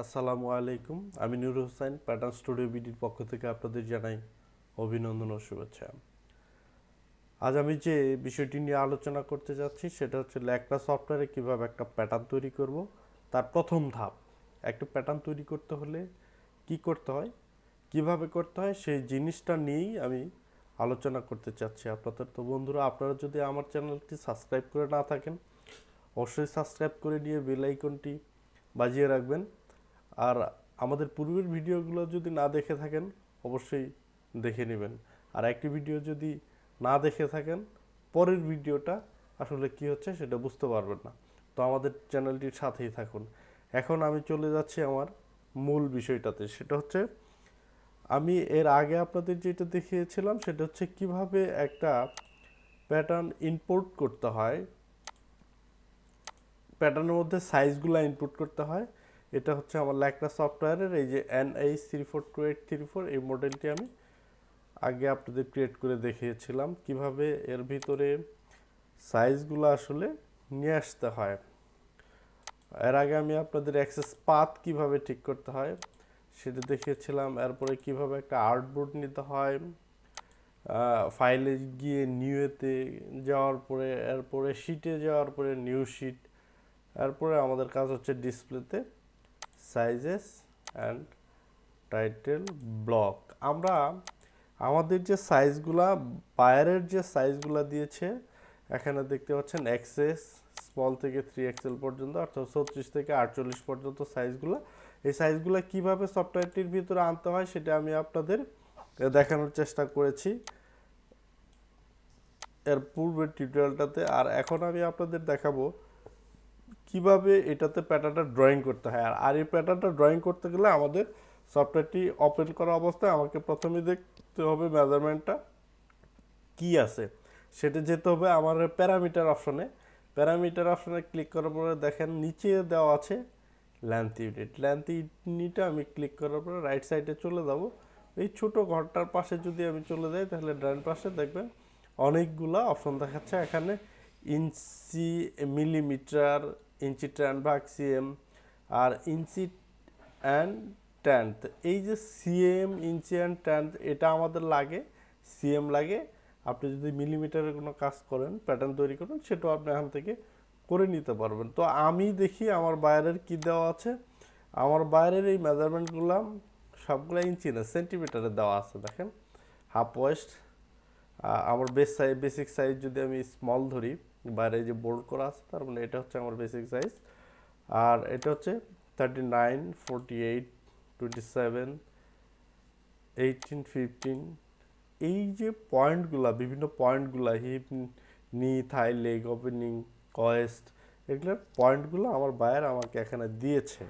আসসালামু আলাইকুম। আমি নুর হোসেন, প্যাটার্ন স্টুডিওবিডির পক্ষ থেকে আপনাদের জানাই অভিনন্দন ও শুভেচ্ছা। আজ আমি যে বিষয়টি নিয়ে আলোচনা করতে যাচ্ছি সেটা হচ্ছে লেকটা সফটওয়্যারে কীভাবে একটা প্যাটার্ন তৈরি করব। তার প্রথম ধাপ, একটা প্যাটার্ন তৈরি করতে হলে কি করতে হয়, কিভাবে করতে হয়, সেই জিনিসটা নিয়েই আমি আলোচনা করতে চাচ্ছি আপনাদের। তো বন্ধুরা, আপনারা যদি আমার চ্যানেলটি সাবস্ক্রাইব করে না থাকেন, অবশ্যই সাবস্ক্রাইব করে নিয়ে বেল আইকনটি বাজিয়ে রাখবেন। আর আমাদের পূর্বের ভিডিওগুলো যদি না দেখে থাকেন অবশ্যই দেখে নেবেন। আর একটি ভিডিও যদি না দেখে থাকেন, পরের ভিডিওটা আসলে কি হচ্ছে সেটা বুঝতে পারবেন না। তো আমাদের চ্যানেলটির সাথেই থাকুন। এখন আমি চলে যাচ্ছি আমার মূল বিষয়টাতে। সেটা হচ্ছে, আমি এর আগে আপনাদের যেটা দেখিয়েছিলাম সেটা হচ্ছে কিভাবে একটা প্যাটার্ন ইনপুট করতে হয়, প্যাটার্নের মধ্যে সাইজগুলো ইনপুট করতে হয়। এটা হচ্ছে আমার লেকটা সফটওয়্যারের এই যে NH342834 এই মডেলটি আমি আগে আপনাদের ক্রিয়েট করে দেখিয়েছিলাম কিভাবে এর ভিতরে সাইজগুলো আসলে নিয়ে আসতে হয়। এর আগে আমি আপনাদের অ্যাক্সেস পাথ কিভাবে ঠিক করতে হয় সেটা দেখিয়েছিলাম। এরপরে কিভাবে একটা আর্টবোর্ড নিতে হয়, ফাইলে গিয়ে নিউতে যাওয়ার পরে এরপরে শিটে যাওয়ার পরে নিউ শিট, এরপরে আমাদের কাজ হচ্ছে ডিসপ্লেতে সাইজেস অ্যান্ড টাইটেল ব্লক। আমরা আমাদের যে সাইজগুলা, বাইরের যে সাইজগুলা দিয়েছে এখানে দেখতে পাচ্ছেন এক্সএস স্মল থেকে 3XL পর্যন্ত, অর্থাৎ 36 থেকে 48 পর্যন্ত সাইজগুলো। এই সাইজগুলো কিভাবে সফটওয়্যারটির ভিতরে আনতে হয় সেটা আমি আপনাদের দেখানোর চেষ্টা করেছি এর পূর্বের টিউটোরিয়ালটাতে। আর এখন আমি আপনাদের দেখাবো কিভাবে এটাতে প্যাটার্নটা ড্রয়িং করতে হয়। আর এই প্যাটার্নটা ড্রয়িং করতে গেলে আমাদের সফটওয়্যারটি ওপেন করা অবস্থায় আমাকে প্রথমে দেখতে হবে মেজারমেন্টটা কি আছে, সেটা যেতে হবে আমার প্যারামিটার অপশনে। প্যারামিটার অপশনে ক্লিক করার পরে দেখেন নিচে দেওয়া আছে লেন্থ ইউনিট। লেন্থ ইউনিটে আমি ক্লিক করার পরে রাইট সাইডে চলে যাব। এই ছোট ঘরটার পাশে যদি আমি চলে যাই তাহলে ডান পাশে দেখবেন অনেকগুলা অপশন দেখাচ্ছে। এখানে ইঞ্চি, মিলিমিটার, ইঞ্চি ট্যান ভাগ সিএম, আর ইঞ্চি অ্যান্ড ট্যান্থ। এই যে সিএম, ইঞ্চি অ্যান্ড ট্যান্থ এটা আমাদের লাগে, সিএম লাগে। আপনি যদি মিলিমিটারের কোনো কাজ করেন, প্যাটার্ন তৈরি করেন, সেটাও আপনি এখান থেকে করে নিতে পারবেন। তো আমি দেখি আমার বাইরের কি দেওয়া আছে। আমার বাইরের এই মেজারমেন্টগুলো সবগুলো ইঞ্চি না, সেন্টিমিটারে দেওয়া আছে। দেখেন হাফ ওয়েস্ট, আমার বেসিক সাইজ যদি আমি স্মল ধরি, বাইরে যে বোল্ড করা আছে তার মানে এটা হচ্ছে আমার বেসিক সাইজ। আর এটা হচ্ছে 39, 48, 27, 18, 15। এই যে পয়েন্টগুলা, বিভিন্ন পয়েন্টগুলা, হিপ, নি, থাই, লেগ ওপেনিং, ওয়েস্ট, এগুলোর পয়েন্টগুলো আমার বায়ার আমাকে এখানে দিয়েছে।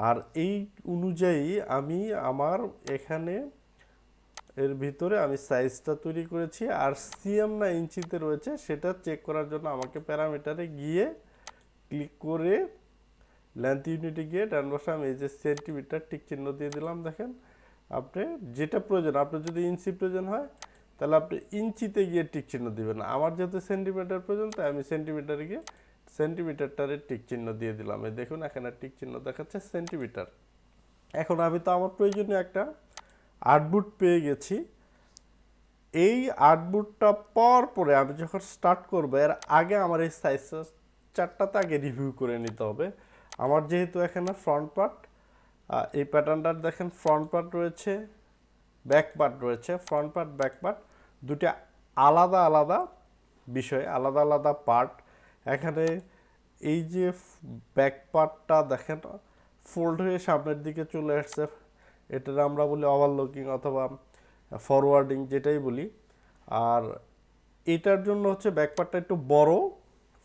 আর এই অনুযায়ী আমি আমার এখানে এর ভিতরে আমি সাইজটা তৈরি করেছি। আর সিএম না ইঞ্চিতে রয়েছে সেটা চেক করার জন্য আমাকে প্যারামিটারে গিয়ে ক্লিক করে লেন্থ ইউনিটে গিয়ে ডান পাশে আমি এই যে সেন্টিমিটার টিক চিহ্ন দিয়ে দিলাম। দেখেন আপনি যেটা প্রয়োজন, আপনার যদি ইঞ্চি প্রয়োজন হয় তাহলে আপনি ইঞ্চিতে গিয়ে টিক চিহ্ন দিবেন। আমার যেহেতু সেন্টিমিটার প্রয়োজন তাই আমি সেন্টিমিটারে গিয়ে সেন্টিমিটারটারে টিক চিহ্ন দিয়ে দিলাম। এই দেখুন এখানে টিক চিহ্ন দেখাচ্ছে সেন্টিমিটার। এখন আমি তো আমার প্রয়োজনীয় একটা আর্টবোর্ড পেয়ে গেছি। এই আর্টবোর্ডটা পাওয়ার পরে আমি যখন স্টার্ট করবো এর আগে আমার এই সাইজ চারটাতে আগে রিভিউ করে নিতে হবে। আমার যেহেতু এখানে ফ্রন্ট পার্ট, এই প্যাটার্নটার দেখেন ফ্রন্ট পার্ট রয়েছে, ব্যাক পার্ট রয়েছে। ফ্রন্ট পার্ট, ব্যাক পার্ট দুটো আলাদা আলাদা বিষয়, আলাদা আলাদা পার্ট। এখানে এই যে ব্যাক পার্টটা দেখেন ফোল্ড হয়ে সামনের দিকে চলে আসছে, এটার আমরা বলি ওভারলুকিং অথবা ফরওয়ার্ডিং যেটাই বলি। আর এটার জন্য হচ্ছে ব্যাক পার্টটা একটু বড়,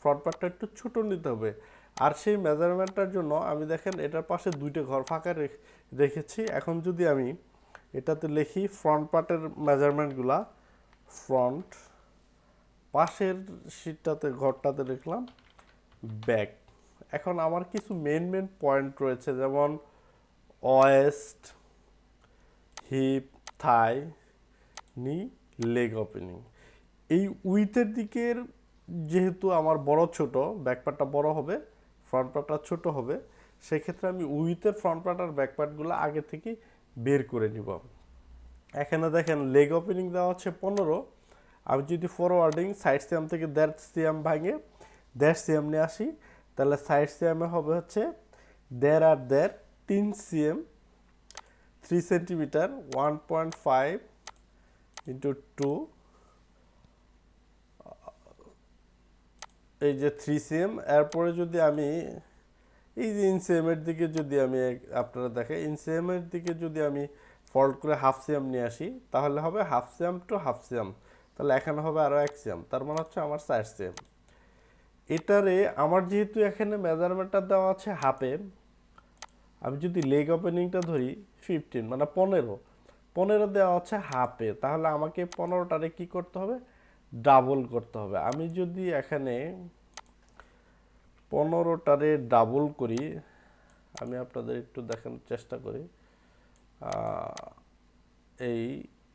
ফ্রন্ট পার্টটা একটু ছোট নিতে হবে। আর সেই মেজারমেন্টটার জন্য আমি দেখেন এটার পাশে দুইটা ঘর ফাঁকা রেখেছি। এখন যদি আমি এটাতে লিখি ফ্রন্ট পার্টের মেজারমেন্টগুলা, ফ্রন্ট, পাশের শিটটাতে ঘরটাতে লিখলাম ব্যাক। এখন আমার কিছু মেন পয়েন্ট রয়েছে, যেমন ওয়েস্ট, হিপ, থাই, নি, লেগ ওপেনিং। এই উইথের দিকের যেহেতু আমার বড় ছোট, ব্যাক পার্টটা বড় হবে, ফ্রন্ট পার্টটা ছোট হবে, সেক্ষেত্রে আমি উইথের ফ্রন্ট পার্ট আর ব্যাক পার্টগুলো আগে থেকে বের করে নিব। এখানে দেখেন লেগ ওপেনিং দেওয়া হচ্ছে 15। আমি যদি ফরওয়ার্ডিং সাইড সিয়াম থেকে 1.5 সিএম ভাঙে 1.5 সিএম নিয়ে আসি, তাহলে সাইড সিএমে হবে হচ্ছে 1.5 আর 1.5 3 সিএম 3 সেন্টিমিটার 1.5 ইন্টু 2, এই যে 3 সিএম। এরপরে যদি আমি এই যে ইনসিএমের দিকে যদি আমি আপনারা দেখেন ইনসিএমের দিকে যদি আমি ফল্ট করে হাফ সিএম নিয়ে আসি, তাহলে হবে half CM to half CM, তাহলে এখানে হবে আরও 1 সিএম, তার মানে হচ্ছে আমার 4 সিএম। এটারে আমার যেহেতু এখানে মেজারমেন্টটা দেওয়া আছে হাফে, আমি যদি লেগ ওপেনিংটা ধরি 15 মানে 15 দেওয়া হচ্ছে হাফে, তাহলে আমাকে 15টারে কি করতে হবে, ডাবল করতে হবে। আমি যদি এখানে 15টারে ডাবল করি, আমি আপনাদের একটু দেখানোর চেষ্টা করি। এই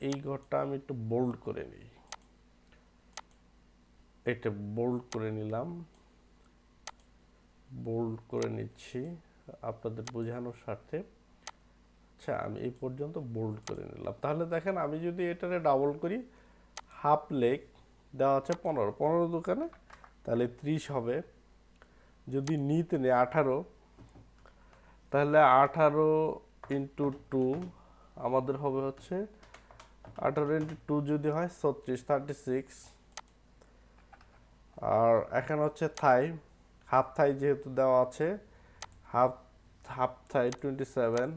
এই ঘরটা আমি একটু বোল্ড করে নিই, এটা বোল্ড করে নিলাম, বোল্ড করে নিচ্ছি আপনাদের বোঝানোর স্বার্থে। আচ্ছা, আমি এই পর্যন্ত বোল্ড করে নিলাম। তাহলে দেখেন আমি যদি এটারে ডাবল করি, হাফ লেগ দেওয়া আছে 15 দোকানে, তাহলে 30 হবে। যদি নিতে নেই 18, তাহলে 18 ইন্টু 2 আমাদের হবে হচ্ছে 18 ইন্টু 2 যদি হয় 36, 36। আর এখানে হচ্ছে থাই, হাফ থাই যেহেতু দেওয়া আছে, হাফ হাফ থাই 27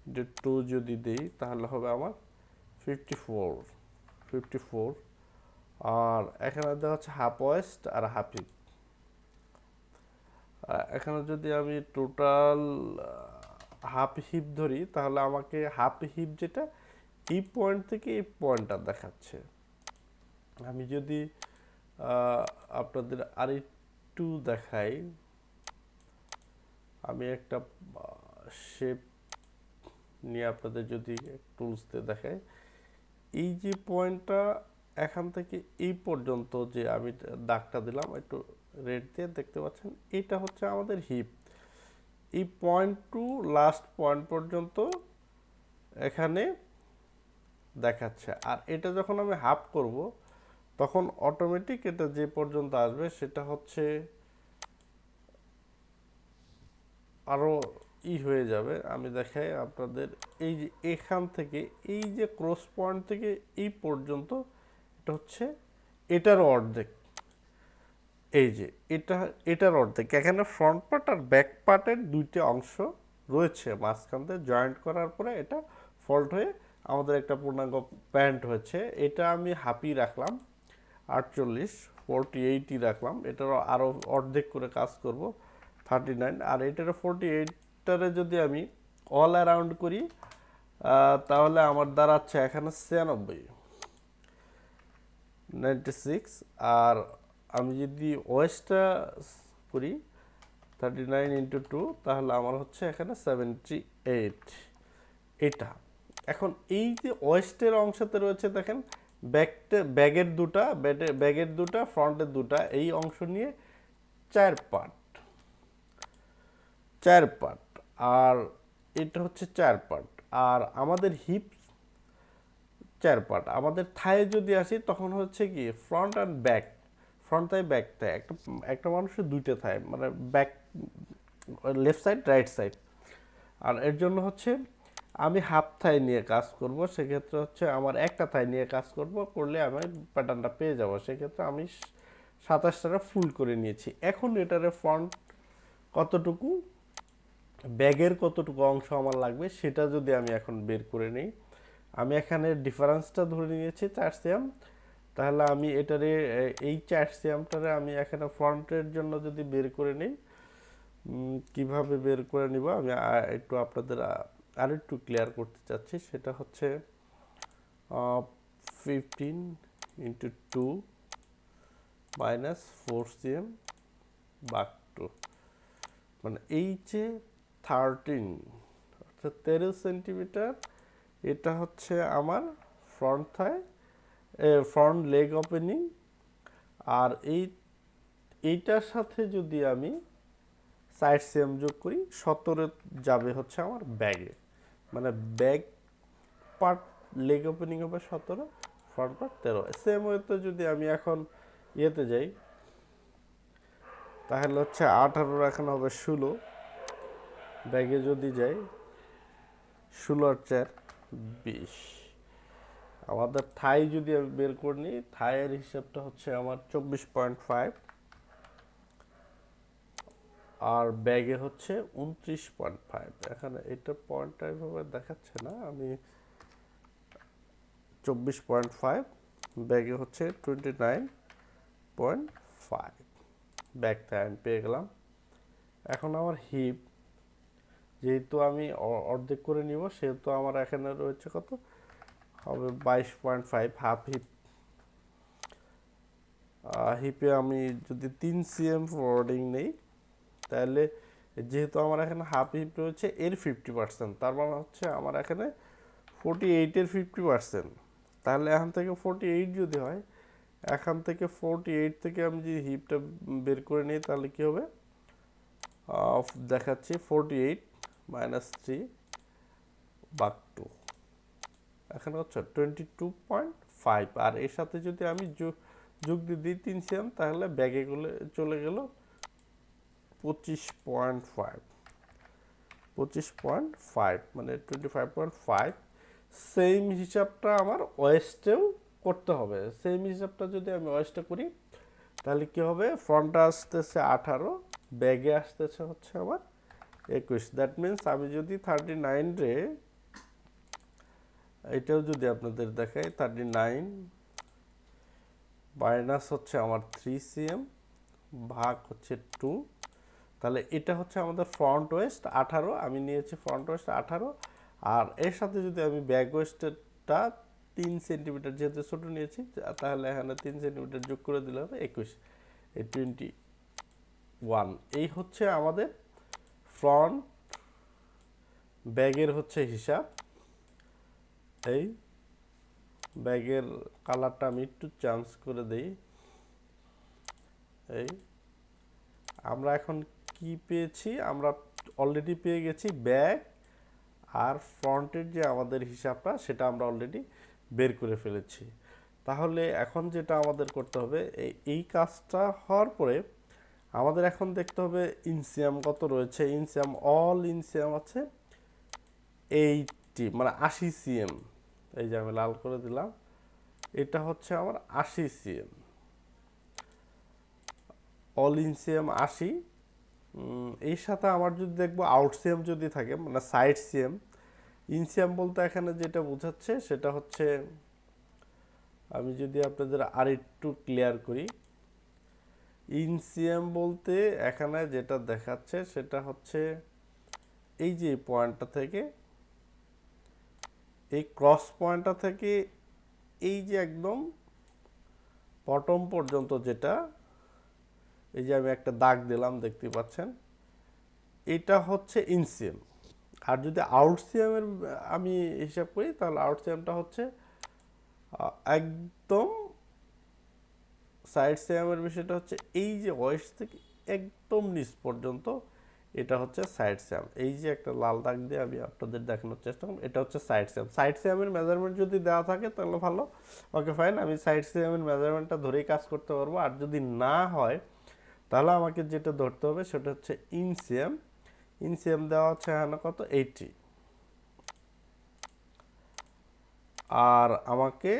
ইন্টু 2 যদি দিই, তাহলে হবে আমার 54। আর এখানে দেওয়া হচ্ছে হাফ ওয়েস্ট আর হাফ হিপ। এখানে যদি আমি টোটাল হাফ হিপ ধরি, তাহলে আমাকে হাফ হিপ যেটা এই পয়েন্ট থেকে এই পয়েন্টটা দেখাচ্ছে। আমি যদি আপনাদের আরেকটু দেখাই, আমি একটা শেপ নিয়ে আপনাদের যদি টুলসতে দেখাই, এই যে পয়েন্টটা এখান থেকে এই পর্যন্ত যে আমি দাগটা দিলাম একটু রেড দিয়ে, দেখতে পাচ্ছেন এটা হচ্ছে আমাদের হিপ। এই পয়েন্ট টু লাস্ট পয়েন্ট পর্যন্ত এখানে দেখাচ্ছে। আর এটা যখন আমি হাফ করব, তখন অটোমেটিক এটা যে পর্যন্ত আসবে সেটা হচ্ছে আরও হয়ে যাবে। আমি দেখাই আপনাদের, এই যে এখান থেকে এই যে ক্রস পয়েন্ট থেকে এই পর্যন্ত এটা হচ্ছে এটার অর্ধেক। এই যে এটার অর্ধেক। এখানে ফ্রন্ট পার্ট আর ব্যাক পার্টের দুইটা অংশ রয়েছে, মাঝখান থেকে জয়েন্ট করার পরে এটা ফল্ট হয়ে আমাদের একটা পূর্ণাঙ্গ প্যান্ট হয়েছে। এটা আমি হাফই রাখলাম 48, 48ই রাখলাম, এটারও আরও অর্ধেক করে কাজ করব 39। আর এটার 48টারে যদি আমি অল অ্যারাউন্ড করি, তাহলে আমার দাঁড়াচ্ছে এখানে 96। আর আমি যদি ওয়েস্টটা করি 39 ইন্টু 2, তাহলে আমার হচ্ছে এখানে 78 এটা। এখন এই যে ওয়েস্টের অংশতে রয়েছে দেখেন ব্যাগের দুটা ফ্রন্টের দুটা, এই অংশ নিয়ে 4 পার্ট, আর এটা হচ্ছে 4 পার্ট। আর আমাদের হিপ 4 পার্ট। আমাদের থায়ে যদি আসি, তখন হচ্ছে কি front and back, front thigh back thigh, একটা মানুষের দুইটা থাই, মানে back left side right side. আর এর জন্য হচ্ছে আমি হাফ থাই নিয়ে কাজ করব, সেক্ষেত্রে হচ্ছে আমার একটা থাই নিয়ে কাজ করলে আমি প্যাটার্নটা পেয়ে যাব। সেক্ষেত্রে আমি 27টারে ফুল করে নিয়েছি। এখন এটারে ফ্রন্ট কতটুকু, ব্যাগের কতটুকু অংশ আমার লাগবে সেটা যদি আমি এখন বের করে নিই, আমি এখানে ডিফারেন্সটা ধরে নিয়েছি 4 সিএম। তাহলে আমি এটারে এই 4 সিএমটারে আমি এখানে ফ্রন্টের জন্য যদি বের করে নিই, কিভাবে বের করে নিব আমি একটু আপনাদের আরেকটু ক্লিয়ার করতে চাচ্ছি। সেটা হচ্ছে 15 ইন্টু 2 মাইনাস 4 সিএম বাক 2, মানে এই যে 13 অর্থাৎ 13 সেন্টিমিটার, এটা হচ্ছে আমার ফ্রন্ট থাই, ফ্রন্ট লেগ ওপেনিং। আর এইটার সাথে যদি আমি সাইড সিএম যোগ করি, 17 যাবে হচ্ছে আমার ব্যাগে, মানে ব্যাগ পার্ট লেগ ওপেনিং হবে 17, ফ্রন্ট পার্ট 13। সেম ওয়েতে যদি আমি এখন ইয়েতে যাই, তাহলে হচ্ছে 18 এখন হবে 16, ব্যাগে যদি যাই 16 আর 4 20। আমাদের থাই যদি আমি বের করে নিই, থাইয়ের হিসাবটা হচ্ছে আমার 24.5, আর ব্যাগে হচ্ছে 29.5। এখানে এটা পয়েন্টটা এভাবে দেখাচ্ছে না, আমি 24.5, ব্যাগে হচ্ছে 29.5, ব্যাগ থাই আমি পেয়ে গেলাম। এখন আমার হিপ যেহেতু আমি অর্ধেক করে নিব, সেহেতু আমার এখানে রয়েছে কত হবে 22.5 হাফ হিপ। হিপে আমি যদি 3 সিএম ফরওয়ার্ডিং নেই, তাহলে যেহেতু আমার এখানে হাফ হিপ রয়েছে এর 50%, তার মানে হচ্ছে আমার এখানে 48-এর 50%। তাহলে এখান থেকে 48 যদি হয়, এখান থেকে 48 থেকে আমি যদি হিপটা বের করে নিই, তাহলে কি হবে, দেখাচ্ছি 48 মাইনাস 3 ভাগ 2, এখানে হচ্ছে 22.5। আর এর সাথে যদি আমি যোগ দিয়ে দিই 3 সিএম, তাহলে ব্যাগে চলে গেল 25.5, 25.5 মানে 25.5। সেম হিসাবটা আমার ওয়েস্টেও করতে হবে। সেম হিসাবটা যদি আমি ওয়েস্টে করি, তাহলে কি হবে, ফ্রন্টে আসতেছে 18, ব্যাগে আসতেছে হচ্ছে আমার 21। দ্যাট মিনস আমি যদি 39 রে, এটাও যদি আপনাদের দেখাই, 39 মাইনাস হচ্ছে আমার 3 সিএম ভাগ হচ্ছে 2, তাহলে এটা হচ্ছে আমাদের ফ্রন্ট ওয়েস্ট 18, আমি নিয়েছি ফ্রন্ট ওয়েস্ট 18, আর এর সাথে যদি আমি ব্যাক ওয়েস্টটা 3 সেন্টিমিটার যেহেতু ছোটো নিয়েছি, তাহলে এখানে 3 সেন্টিমিটার যোগ করে দিলে হবে 21, এই 21। এই হচ্ছে আমাদের ফ্রন্ট ব্যাগের হচ্ছে হিসাব। এই ব্যাগের কালারটা আমি একটু চেঞ্জ করে দেই। এই আমরা এখন কি পেয়েছি, আমরা অলরেডি পেয়ে গেছি ব্যাগ আর ফ্রন্টের যে আমাদের হিসাবটা, সেটা আমরা অলরেডি বের করে ফেলেছি। তাহলে এখন যেটা আমাদের করতে হবে, এই কাজটা হওয়ার পরে আমাদের এখন দেখতে হবে ইনসিয়াম কত রয়েছে। ইনসিয়াম অল ইনসিয়াম আছে 80, মানে 80 সিএম। এই যে আমি লাল করে দিলাম, এটা হচ্ছে আমার 80 সিএম, অল ইনসিয়াম 80। এর সাথে আমার যদি দেখবো আউট সিএম যদি থাকে, মানে সাইড সিএম। ইনসিয়াম বলতে এখানে যেটা বোঝাচ্ছে সেটা হচ্ছে, আমি যদি আপনাদের আর একটু ক্লিয়ার করি, ইনসিয়াম বলতে এখানে যেটা দেখাচ্ছে সেটা হচ্ছে এই যে পয়েন্টটা থেকে, এই ক্রস পয়েন্টটা থেকে এই যে একদম বটম পর্যন্ত, যেটা এই যে আমি একটা দাগ দিলাম দেখতে পাচ্ছেন, এটা হচ্ছে ইনসিয়াম। আর যদি আউট সিএমের আমি হিসাব করি, তাহলে আউট সিএমটা হচ্ছে একদম সাইড সিএমের বিষয়টা হচ্ছে এই যে ওয়েস্ট থেকে একদম নিচ পর্যন্ত, এটা হচ্ছে সাইড সিএম। এই যে একটা লাল দাগ দিয়ে আমি আপনাদের দেখানোর চেষ্টা করব, এটা হচ্ছে সাইড সিএম। সাইড সিএমের মেজারমেন্ট যদি দেওয়া থাকে তাহলে ভালো, ওকে ফাইন, আমি সাইড সিএমের মেজারমেন্টটা ধরেই কাজ করতে পারবো। আর যদি না হয়, তাহলে আমাকে যেটা ধরতে হবে সেটা হচ্ছে ইনসিএম। ইনসিএম দেওয়া হচ্ছে এখানে কত 80, আর আমাকে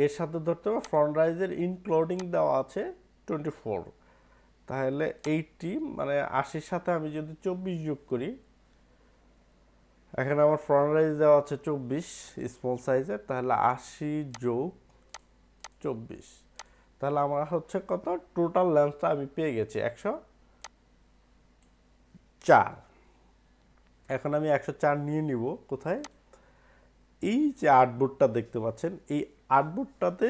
এর সাথে ধরতে হবে ফ্রন্ট রাইজের ইনক্লুডিং দেওয়া আছে 24, তাহলে 80 মানে 80-র সাথে আমি যদি 24 যোগ করি, এখানে আমার ফ্রন্ট রাইজ দেওয়া আছে 24 স্মল সাইজের, তাহলে 80 যোগ 24, তাহলে আমার হচ্ছে কত, টোটাল লেন্থটা আমি পেয়ে গেছি 104। এখন আমি 104 নিয়ে নিব কোথায়, এই যে আর্টবোর্ডটা দেখতে পাচ্ছেন, এই আর্টবোর্ডটাতে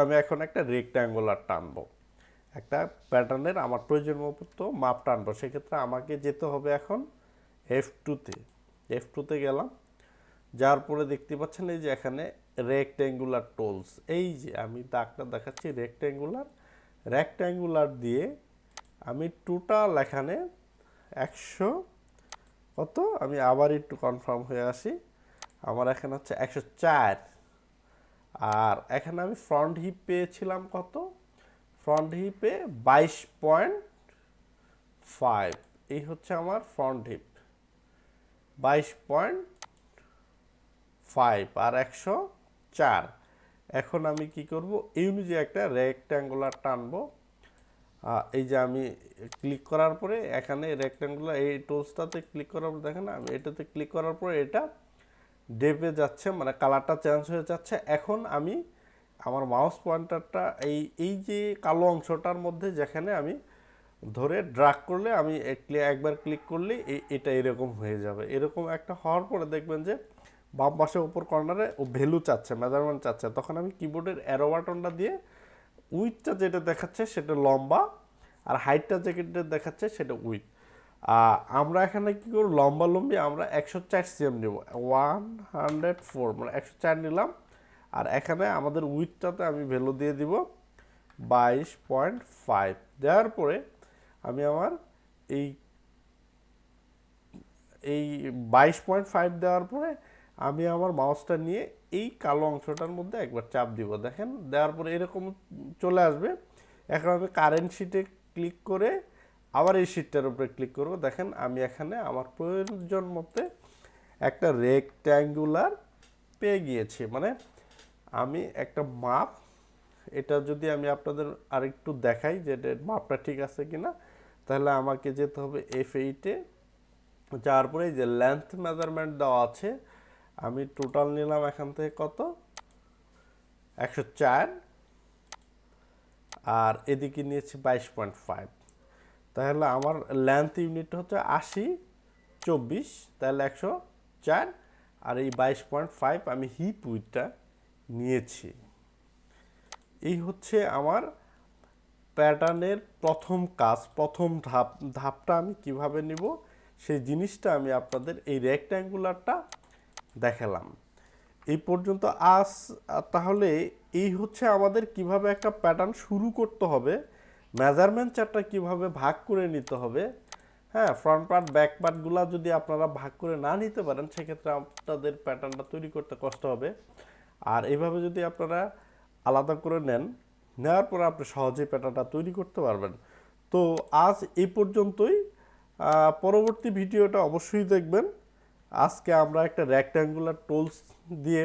আমি এখন একটা রেক্ট্যাঙ্গুলার টানবো, একটা প্যাটার্নের আমার প্রয়োজন মতো মাপ টানবো। সেক্ষেত্রে আমাকে যেতে হবে এখন F2-তে গেলাম, যার পরে দেখতে পাচ্ছেন এই যে এখানে রেক্ট্যাঙ্গুলার টোলস, এই যে আমি দাগটা দেখাচ্ছি রেক্ট্যাঙ্গুলার দিয়ে আমি টোটাল এখানে 100 কত, আমি আবার একটু কনফার্ম হয়ে আসি, আমার এখানে হচ্ছে 104। আর এখানে আমি ফ্রন্ট হিপ পেয়েছিলাম কত, ফ্রন্ট হিপে 22.5, এই হচ্ছে আমার ফ্রন্ট হিপ 22.5 আর 104। এখন আমি কি করব, এই অনুযায়ী একটা রেক্ট্যাঙ্গুলার টানবো। এই যে আমি ক্লিক করার পরে এখানে রেক্ট্যাঙ্গুলার এই টুলসটাতে ক্লিক করার পর দেখেন আমি এটাতে ক্লিক করার পরে এটা ডেপে যাচ্ছে, মানে কালারটা চেঞ্জ হয়ে যাচ্ছে। এখন আমি আমার মাউস পয়েন্টারটা এই যে কালো অংশটার মধ্যে যেখানে আমি ধরে ড্রাগ করলে আমি একবার ক্লিক করলে এটা এরকম হয়ে যাবে। এরকম একটা হওয়ার পরে দেখবেন যে বাম পাশে উপর কর্নারে ও ভ্যালু চাচ্ছে, মেজারমেন্ট চাচ্ছে, তখন আমি কিবোর্ডের অ্যারো বাটনটা দিয়ে উইথটা যেটা দেখাচ্ছে সেটা লম্বা, আর হাইটটা যেটা দেখাচ্ছে সেটা উইথ। আমরা এখানে কি করব, লম্বা লম্বি আমরা 104 সিএম নেব, 104 মানে 104 নিলাম। আর এখানে আমাদের উইথটাতে আমি ভ্যালু দিয়ে দিব 22.5। দেওয়ার পরে আমি আমার এই এই 22.5 দেওয়ার পরে আমি আমার মাউসটা নিয়ে এই কালো অংশটার মধ্যে একবার চাপ দিব, দেখেন দেওয়ার পরে এরকম চলে আসবে। এখন আমি কারেন্ট শিটে ক্লিক করে আবার এই শিটটার উপরে ক্লিক করব, দেখেন আমি এখানে আমার প্রয়োজন মতে একটা রেক্ট্যাঙ্গুলার পেয়ে গিয়েছি। মানে আমি একটা মাপ, এটা যদি আমি আপনাদের আরেকটু দেখাই যে মাপটা ঠিক আছে কিনা, তাহলে আমাকে যেতে হবে F8-এ, যাওয়ার পরে যে লেন্থ মেজারমেন্ট দেওয়া আছে, আমি টোটাল নিলাম এখান থেকে কত 104, আর এদিকে নিয়েছি 22.5। তাহলে আমার লেন্থ ইউনিট হচ্ছে 80/24, তাহলে 104। আর এই 22.5 আমি হিপ উইথটা নিয়েছি। এই হচ্ছে আমার প্যাটার্নের প্রথম কাজ, প্রথম ধাপটা আমি কিভাবে নিব সেই জিনিসটা আমি আপনাদের এই রেক্ট্যাঙ্গুলারটা দেখালাম। এই পর্যন্ত আজ তাহলে এই হচ্ছে আমাদের কিভাবে একটা প্যাটার্ন শুরু করতে হবে, মেজারমেন্ট চার্টটা কিভাবে ভাগ করে নিতে হবে। হ্যাঁ, ফ্রন্ট পার্ট ব্যাক পার্টগুলো যদি আপনারা ভাগ করে না নিতে পারেন সেক্ষেত্রে আপনাদের প্যাটার্নটা তৈরি করতে কষ্ট হবে। আর এইভাবে যদি আপনারা আলাদা করে নেওয়ার পর আপনি সহজেই প্যাটার্নটা তৈরি করতে পারবেন। তো আজ এই পর্যন্তই, পরবর্তী ভিডিওটা অবশ্যই দেখবেন। আজকে আমরা একটা রেক্ট্যাঙ্গুলার টুলস দিয়ে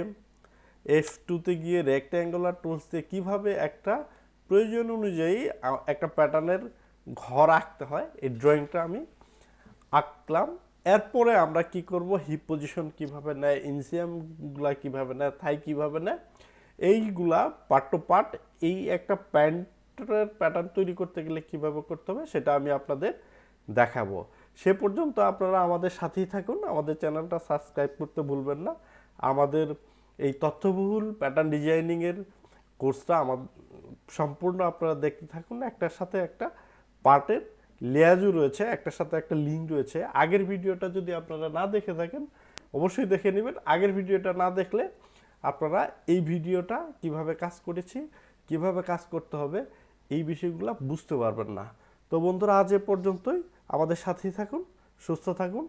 F2-তে গিয়ে রেক্ট্যাঙ্গুলার টুলস দিয়ে কীভাবে একটা প্রয়োজন অনুযায়ী একটা প্যাটার্নের ঘর আঁকতে হয় এই ড্রয়িংটা আমি আঁকলাম। এরপরে আমরা কি করব, হিপ পজিশন কিভাবে নেয়, ইনসিয়ামগুলা কিভাবে নেয়, থাই কিভাবে নেয়, এইগুলা পার্ট টু পার্ট এই একটা প্যান্টের প্যাটার্ন তৈরি করতে গেলে কিভাবে করতে হবে সেটা আমি আপনাদের দেখাবো। সে পর্যন্ত আপনারা আমাদের সাথেই থাকুন, আমাদের চ্যানেলটা সাবস্ক্রাইব করতে ভুলবেন না। আমাদের এই তথ্যবহুল প্যাটার্ন ডিজাইনিংয়ের কোর্সটা সম্পূর্ণ আপনারা দেখতে থাকুন। একটার সাথে একটা পার্টের লেয়াজও রয়েছে, একটার সাথে একটা লিঙ্ক রয়েছে। আগের ভিডিওটা যদি আপনারা না দেখে থাকেন অবশ্যই দেখে নেবেন। আগের ভিডিওটা না দেখলে আপনারা এই ভিডিওটা কিভাবে কাজ করেছি, কিভাবে কাজ করতে হবে এই বিষয়গুলো বুঝতে পারবেন না। তো বন্ধুরা, আজ এ পর্যন্তই, আমাদের সাথেই থাকুন, সুস্থ থাকুন।